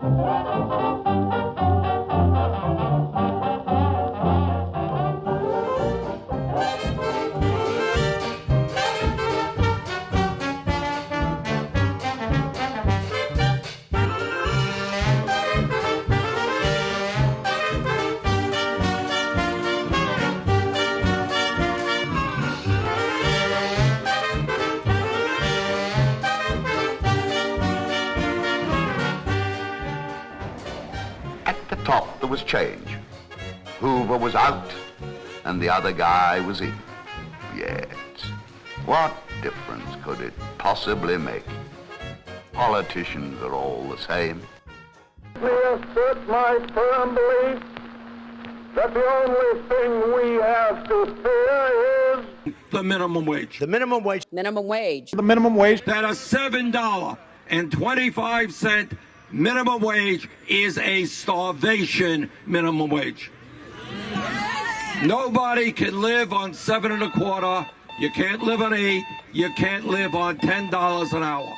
At the top there was change. Hoover was out and the other guy was in. Yes. What difference could it possibly make? Politicians are all the same. I assert my firm belief that the only thing we have to fear is the minimum wage. The minimum wage. Minimum wage. The minimum wage. That a $7.25 minimum wage is a starvation minimum wage. Nobody can live on $7.25. You can't live on $8. You can't live on $10 an hour.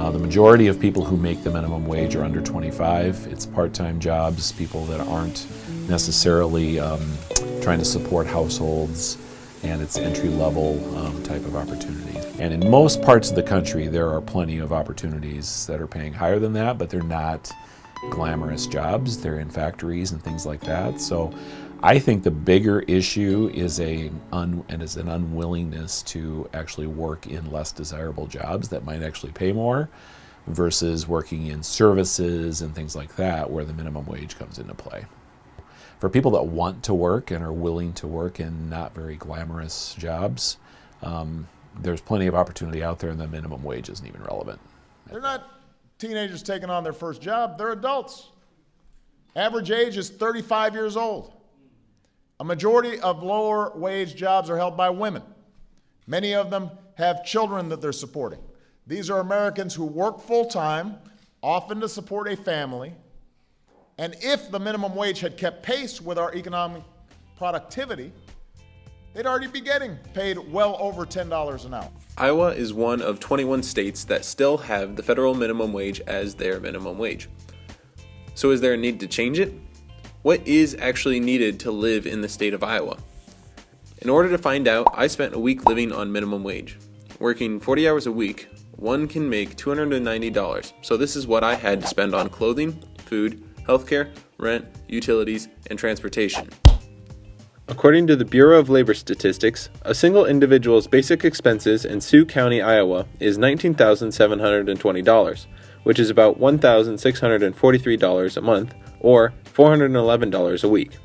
The majority of people who make the minimum wage are under 25. It's part-time jobs, people that aren't necessarily trying to support households, and it's entry-level type of opportunity. And in most parts of the country, there are plenty of opportunities that are paying higher than that, but they're not glamorous jobs. They're in factories and things like that. So I think the bigger issue is an unwillingness to actually work in less desirable jobs that might actually pay more versus working in services and things like that where the minimum wage comes into play. For people that want to work and are willing to work in not very glamorous jobs, there's plenty of opportunity out there and the minimum wage isn't even relevant. They're not teenagers taking on their first job, they're adults. Average age is 35 years old. A majority of lower wage jobs are held by women. Many of them have children that they're supporting. These are Americans who work full-time, often to support a family, and if the minimum wage had kept pace with our economic productivity, they'd already be getting paid well over $10 an hour. Iowa is one of 21 states that still have the federal minimum wage as their minimum wage. So is there a need to change it? What is actually needed to live in the state of Iowa? In order to find out, I spent a week living on minimum wage. Working 40 hours a week, one can make $290. So this is what I had to spend on clothing, food, healthcare, rent, utilities, and transportation. According to the Bureau of Labor Statistics, a single individual's basic expenses in Sioux County, Iowa is $19,720, which is about $1,643 a month, or $411 a week.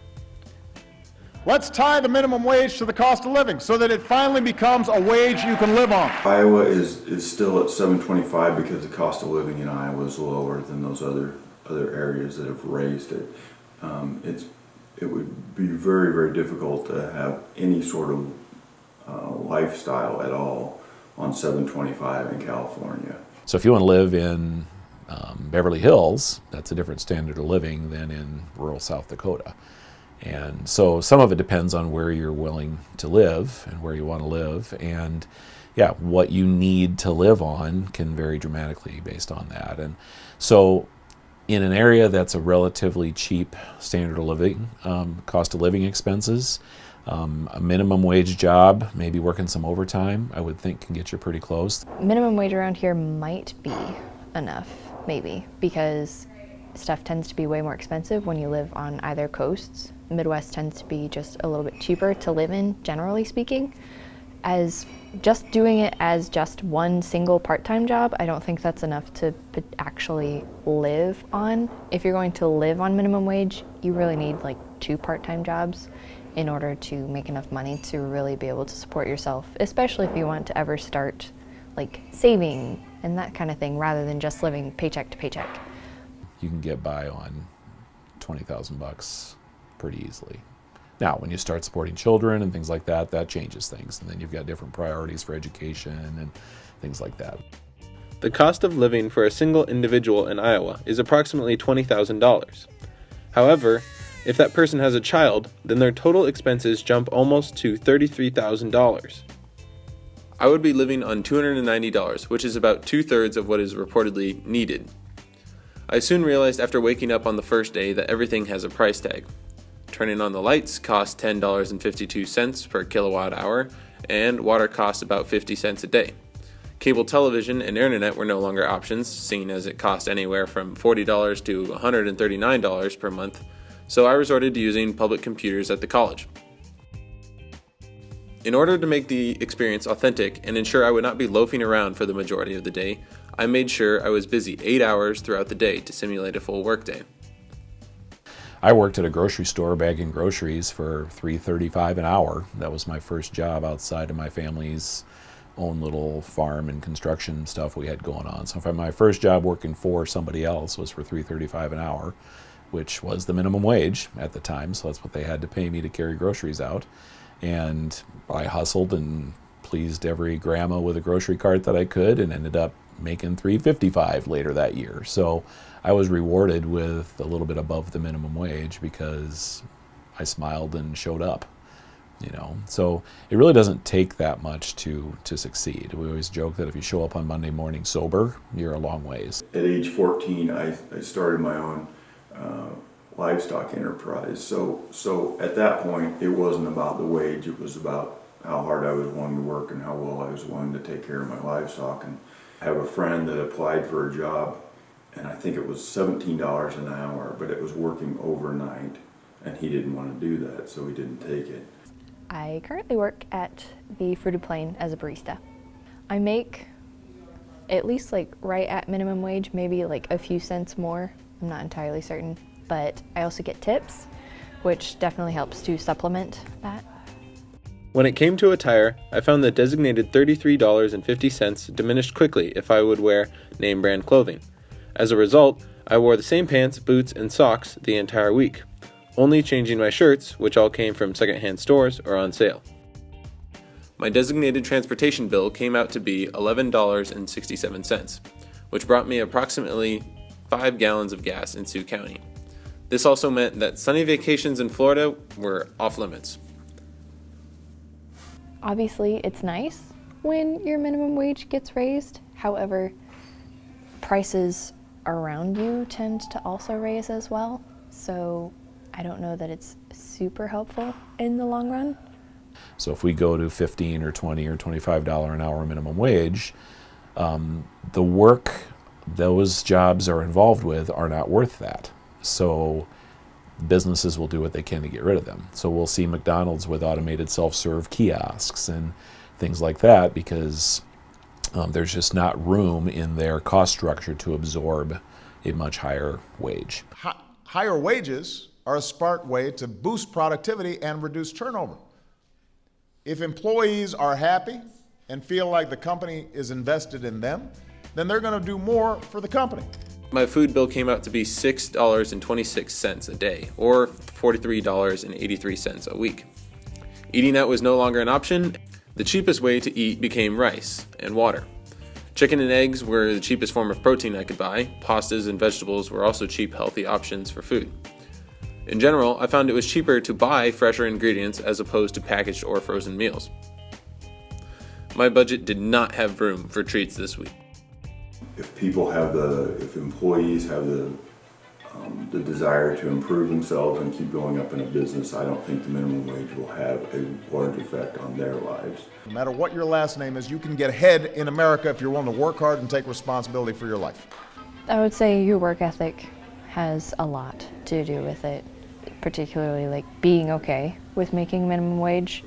Let's tie the minimum wage to the cost of living so that it finally becomes a wage you can live on. Iowa is still at $7.25 because the cost of living in Iowa is lower than those other areas that have raised it. It would be very, very difficult to have any sort of lifestyle at all on $7.25 in California. So if you want to live in Beverly Hills, that's a different standard of living than in rural South Dakota. And so some of it depends on where you're willing to live and where you want to live. And yeah, what you need to live on can vary dramatically based on that. And so in an area that's a relatively cheap standard of living, cost of living expenses, a minimum wage job, maybe working some overtime, I would think can get you pretty close. Minimum wage around here might be enough, maybe, because stuff tends to be way more expensive when you live on either coasts. Midwest tends to be just a little bit cheaper to live in, generally speaking. As just doing it as just one single part-time job, I don't think that's enough to actually live on. If you're going to live on minimum wage, you really need like 2 part-time jobs in order to make enough money to really be able to support yourself, especially if you want to ever start like saving and that kind of thing rather than just living paycheck to paycheck. You can get by on $20,000 pretty easily. Now, when you start supporting children and things like that, that changes things. And then you've got different priorities for education and things like that. the cost of living for a single individual in Iowa is approximately $20,000. However, if that person has a child, then their total expenses jump almost to $33,000. I would be living on $290, which is about 2/3 of what is reportedly needed. I soon realized after waking up on the first day that everything has a price tag. Turning on the lights costs $10.52 per kilowatt hour, and water costs about 50 cents a day. Cable television and internet were no longer options, seeing as it cost anywhere from $40 to $139 per month, so I resorted to using public computers at the college. In order to make the experience authentic and ensure I would not be loafing around for the majority of the day, I made sure I was busy 8 hours throughout the day to simulate a full workday. I worked at a grocery store bagging groceries for $3.35 an hour. That was my first job outside of my family's own little farm and construction stuff we had going on. So my first job working for somebody else was for $3.35 an hour, which was the minimum wage at the time. So that's what they had to pay me to carry groceries out. And I hustled and pleased every grandma with a grocery cart that I could, and ended up making $3.55 later that year. So I was rewarded with a little bit above the minimum wage because I smiled and showed up. So it really doesn't take that much to succeed. We always joke that if you show up on Monday morning sober, you're a long ways. At age 14, I started my own livestock enterprise. So at that point, it wasn't about the wage. It was about how hard I was willing to work and how well I was willing to take care of my livestock. And I have a friend that applied for a job, and I think it was $17 an hour, but it was working overnight, and he didn't want to do that, so he didn't take it. I currently work at the Fruited Plain as a barista. I make at least right at minimum wage, maybe a few cents more. I'm not entirely certain, but I also get tips, which definitely helps to supplement that. When it came to attire, I found that designated $33.50 diminished quickly if I would wear name brand clothing. As a result, I wore the same pants, boots, and socks the entire week, only changing my shirts, which all came from secondhand stores or on sale. My designated transportation bill came out to be $11.67, which brought me approximately 5 gallons of gas in Sioux County. This also meant that sunny vacations in Florida were off limits. Obviously, it's nice when your minimum wage gets raised. However, prices around you tend to also raise as well. So I don't know that it's super helpful in the long run. So if we go to $15 or $20 or $25 an hour minimum wage, the work those jobs are involved with are not worth that. So businesses will do what they can to get rid of them. So we'll see McDonald's with automated self-serve kiosks and things like that because there's just not room in their cost structure to absorb a much higher wage. Higher wages are a smart way to boost productivity and reduce turnover. If employees are happy and feel like the company is invested in them, then they're going to do more for the company. My food bill came out to be $6.26 a day, or $43.83 a week. Eating out was no longer an option. The cheapest way to eat became rice and water. Chicken and eggs were the cheapest form of protein I could buy. Pastas and vegetables were also cheap, healthy options for food. In general, I found it was cheaper to buy fresher ingredients as opposed to packaged or frozen meals. My budget did not have room for treats this week. If employees have the desire to improve themselves and keep going up in a business, I don't think the minimum wage will have a large effect on their lives. No matter what your last name is, you can get ahead in America if you're willing to work hard and take responsibility for your life. I would say your work ethic has a lot to do with it, particularly being okay with making minimum wage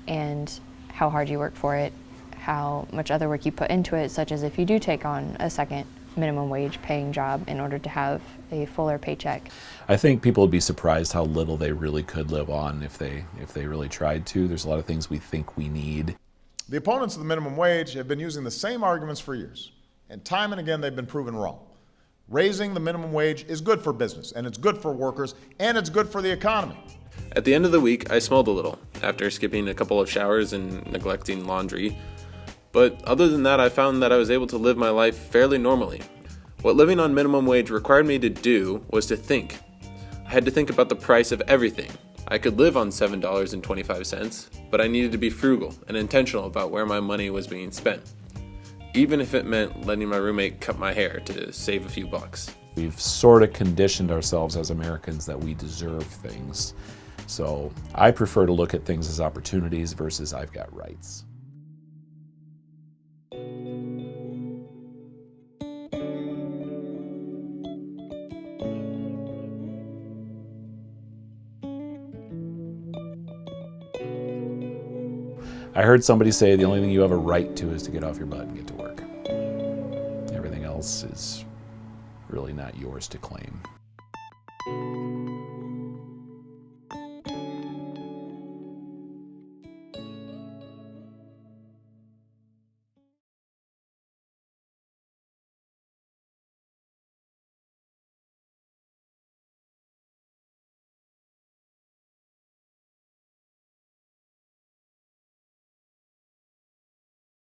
and how hard you work for it, how much other work you put into it, such as if you do take on a second minimum wage paying job in order to have a fuller paycheck. I think people would be surprised how little they really could live on if they really tried to. There's a lot of things we think we need. The opponents of the minimum wage have been using the same arguments for years, and time and again they've been proven wrong. Raising the minimum wage is good for business, and it's good for workers, and it's good for the economy. At the end of the week, I smelled a little. After skipping a couple of showers and neglecting laundry, But other than that, I found that I was able to live my life fairly normally. What living on minimum wage required me to do was to think. I had to think about the price of everything. I could live on $7.25, but I needed to be frugal and intentional about where my money was being spent, even if it meant letting my roommate cut my hair to save a few bucks. We've sort of conditioned ourselves as Americans that we deserve things. So I prefer to look at things as opportunities versus I've got rights. I heard somebody say the only thing you have a right to is to get off your butt and get to work. Everything else is really not yours to claim.